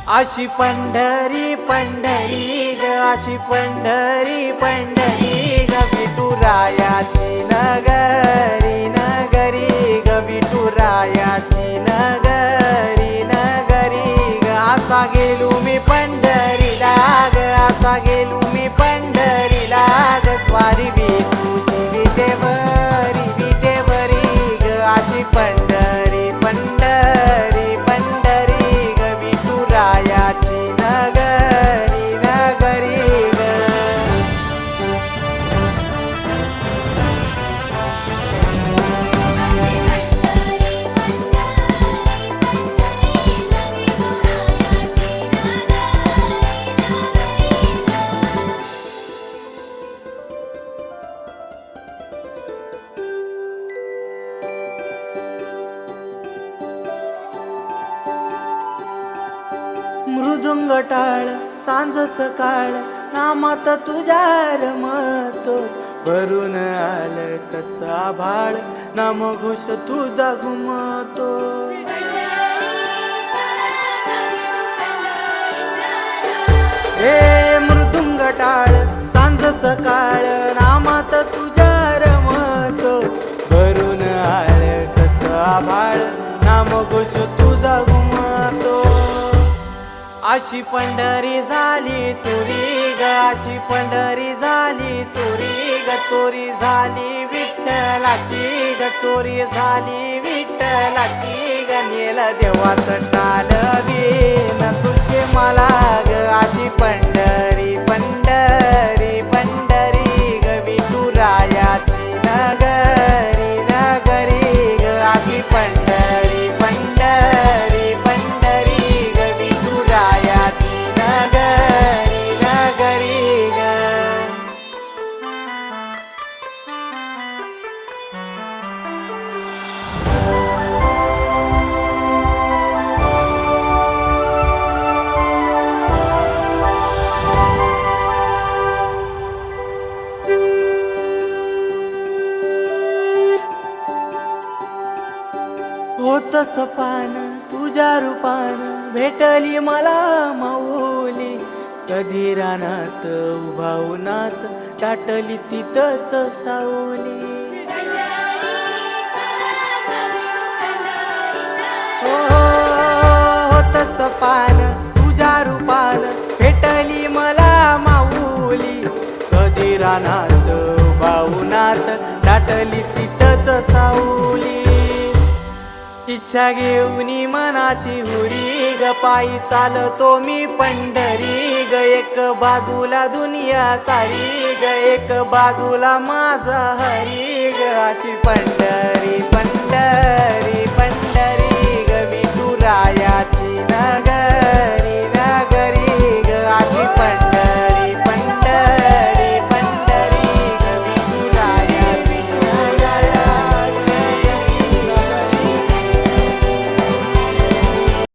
अशी पंढरी पंढरी ग अशी पंढरी पंढरी ग विठुरायाची नगरी नगरी ग विठुरायाची नगरी नगरी ग असा गेलो मी पंढरीला ग असा गेलो मी पंढरीला ग स्वारी विठूची विटेवरी ग अशी पंढरी पंढरी पंढरी ग विठुरायाची नगरी नगरी ग मृदुंग टाळ सांज सकाळ नामात तुझ्या रमतो भरून आलं कसा भाळ नाम घोष तुझा घुमतो हे मृदुंग टाळ सांज सकाळ नामात तुझ्या रमतो भरून आलं कसा भाळ नाम घोष तुझा घुमतो अशी पंढरी झाली चोरी ग अशी पंढरी झाली चोरी ग चोरी झाली विठ्ठलाची ग चोरी झाली विठ्ठलाची ग नेल देवाचं टाळवीन तुझे मला ग अशी पंढरी पंढरी पंढरी ग विठुरायाची नगरी नगरी ग अशी पंढरी पंढरी पंढरी ग विठुरायाची नगरी नगरी ग होतस पान तुझ्या रूपान भेटली मला माऊली कधी रानात उभा उन्हात टाटली तिथंच सावली हो होतस पान तुझ्या रूपान भेटली मला माऊली कधी रानात उभा उन्हात टाटली तिथंच सावली इच्छा घेऊन मनाची हुरी ग पायी चालतो मी पंढरी ग एक बाजूला दुनिया सारी ग एक बाजूला माझा हरी ग अशी पंढरी पंढरी